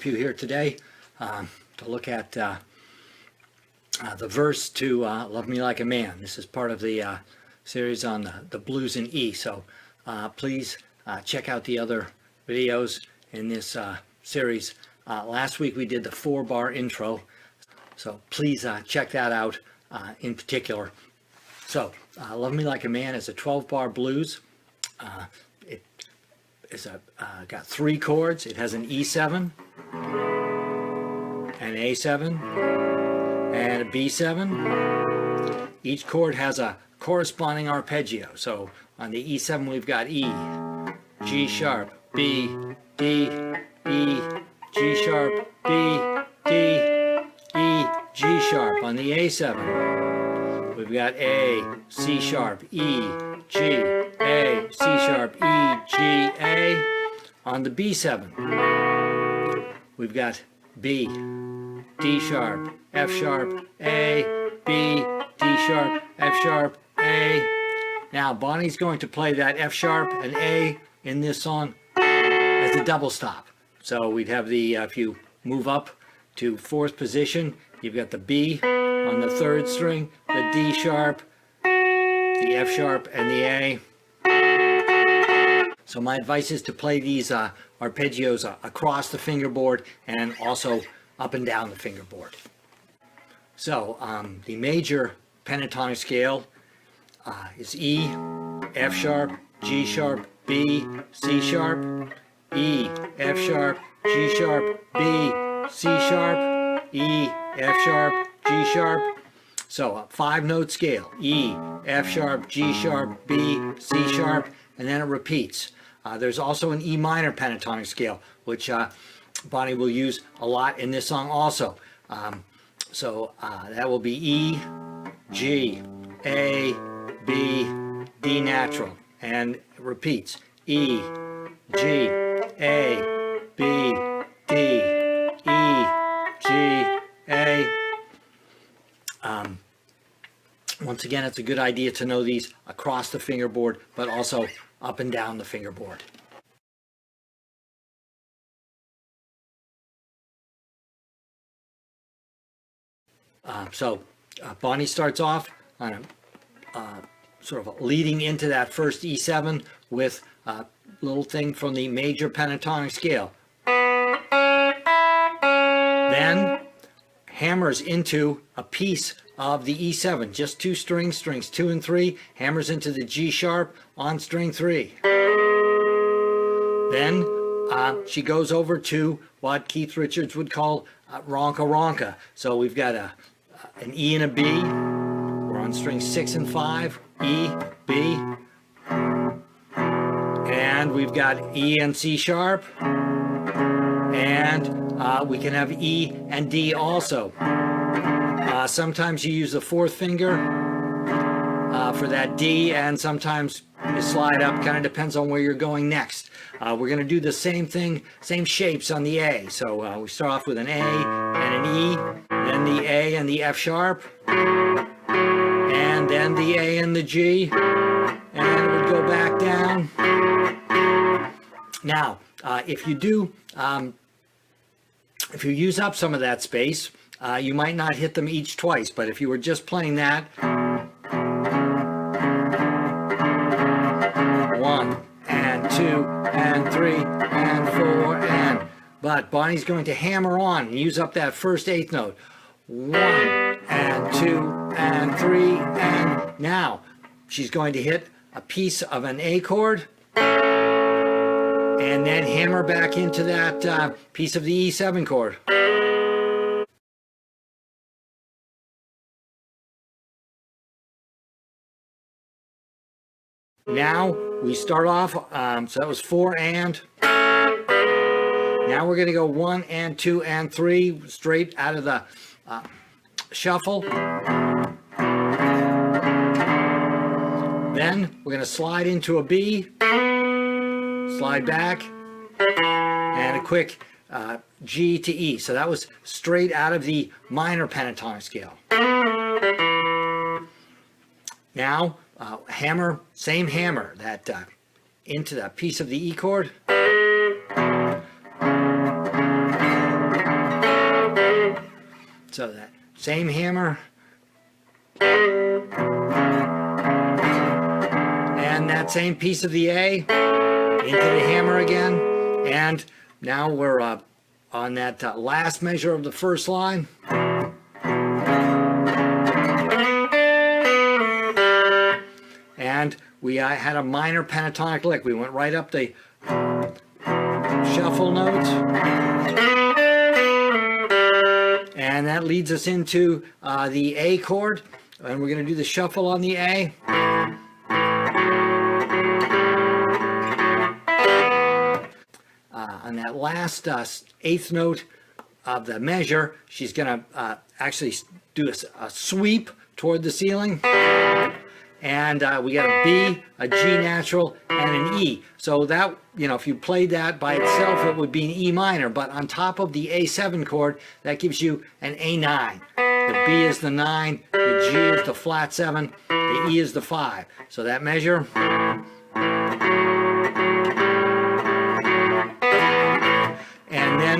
you here today to look at the verse to Love Me Like a Man. This is part of the series on the blues in E, so please check out the other videos in this series. Last week we did the 4-bar intro, so please check that out in particular. So Love Me Like a Man is a 12-bar blues. It is got 3 chords. It has an E7, an A7, and a B7. Each chord has a corresponding arpeggio. So on the E7 we've got E, G sharp, B, D, E, G sharp, B, D, E, G sharp. On the A7 we've got A, C sharp, E, G, A, C sharp, E, G, A. On the B7 we've got B, D sharp, F sharp, A, B, D sharp, F sharp, A. Now Bonnie's going to play that F sharp and A in this song as a double stop. So we'd have the, if you move up to 4th position, you've got the B on the 3rd string, the D sharp, the F sharp, and the A. So my advice is to play these arpeggios across the fingerboard and also up and down the fingerboard. So the major pentatonic scale is E, F sharp, G sharp, B, C sharp, E, F sharp, G sharp, B, C sharp, E, F sharp, G sharp. So a 5-note scale: E, F sharp, G sharp, B, C sharp, and then it repeats. There's also an E minor pentatonic scale, which Bonnie will use a lot in this song also. That will be E, G, A, B, D natural, and it repeats: E, G, A, B, D, E, G, A. Once again, it's a good idea to know these across the fingerboard, but also up and down the fingerboard. Bonnie starts off on a sort of leading into that first E7 with a little thing from the major pentatonic scale. Then hammers into a piece of the E7, just 2 strings 2 and 3, hammers into the G sharp on string 3. Then she goes over to what Keith Richards would call ronca ronca. So we've got an E and a B. We're on strings 6 and 5, E, B. And we've got E and C sharp. And we can have E and D also. Sometimes you use the 4th finger for that D, and sometimes you slide up, kind of depends on where you're going next. We're going to do the same thing, same shapes on the A. So we start off with an A and an E, then the A and the F sharp, and then the A and the G, and it would go back down. Now, if you use up some of that space, you might not hit them each twice, but if you were just playing that, 1 and 2 and 3 and 4 and, but Bonnie's going to hammer on and use up that first 8th note. 1 and 2 and 3 and now she's going to hit a piece of an A chord and then hammer back into that piece of the E7 chord. Now we start off, so that was 4 and. Now we're going to go 1 and 2 and 3 straight out of the shuffle. Then we're going to slide into a B, slide back, and a quick G to E. So that was straight out of the minor pentatonic scale. Now hammer, same hammer, that into that piece of the E chord. So that same hammer, and that same piece of the A into the hammer again, and now we're on that last measure of the first line. And we had a minor pentatonic lick. We went right up the shuffle notes, and that leads us into the A chord, and we're going to do the shuffle on the A. On that last eighth note of the measure, she's going to actually do a sweep toward the ceiling. And we got a B, a G natural, and an E. So that, if you played that by itself, it would be an E minor. But on top of the A7 chord, that gives you an A9. The B is the 9, the G is the flat 7, the E is the 5. So that measure. And then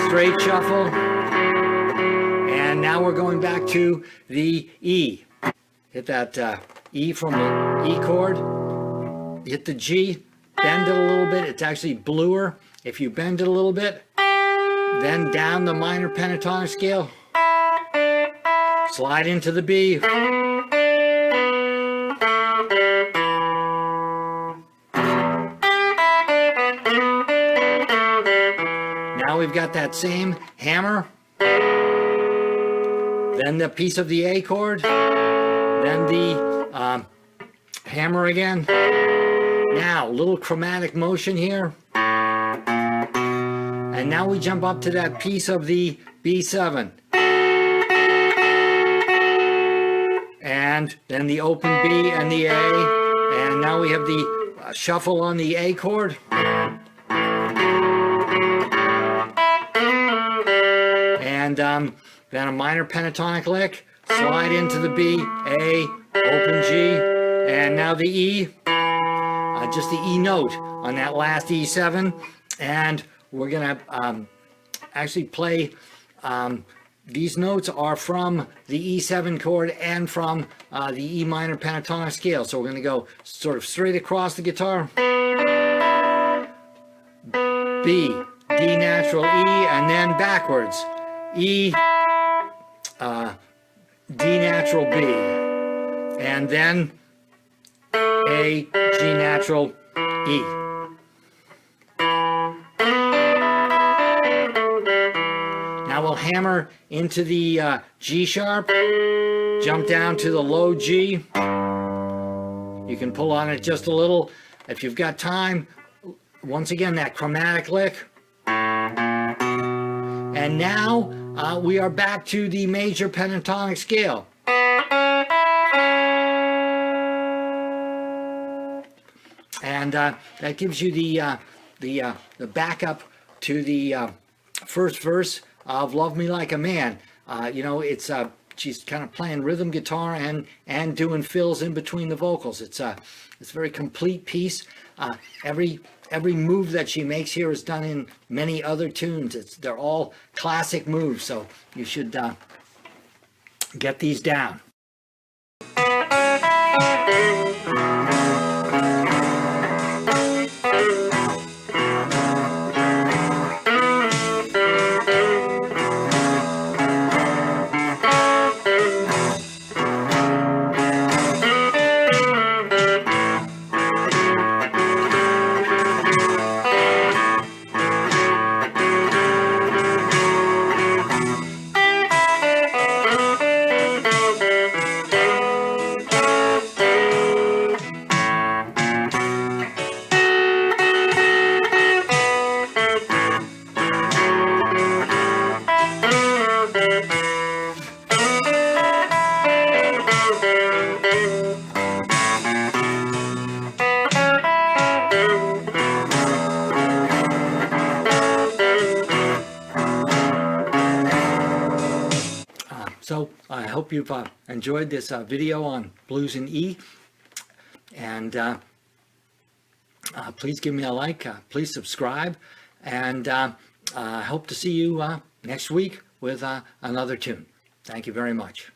straight shuffle. And now we're going back to the E. Hit that E from the E chord, hit the G, bend it a little bit. It's actually bluer if you bend it a little bit. Then down the minor pentatonic scale, slide into the B. Now we've got that same hammer, then the piece of the A chord, then the hammer again. Now, a little chromatic motion here. And now we jump up to that piece of the B7. And then the open B and the A. And now we have the shuffle on the A chord. And then a minor pentatonic lick. Slide into the B, A, open G, and now the E, just the E note on that last E7, and we're going to actually play, these notes are from the E7 chord and from the E minor pentatonic scale, so we're going to go sort of straight across the guitar, B, D natural, E, and then backwards, E, D natural B, and then A, G natural, E. Now we'll hammer into the G sharp, jump down to the low G. You can pull on it just a little if you've got time. Once again, that chromatic lick. And now we are back to the major pentatonic scale. And that gives you the backup to the first verse of "Love Me Like a Man." It's she's kind of playing rhythm guitar and doing fills in between the vocals. It's a very complete piece. Every move that she makes here is done in many other tunes. They're all classic moves, so you should get these down. So I hope you've enjoyed this video on blues in E, and please give me a like, please subscribe, and I hope to see you next week with another tune. Thank you very much.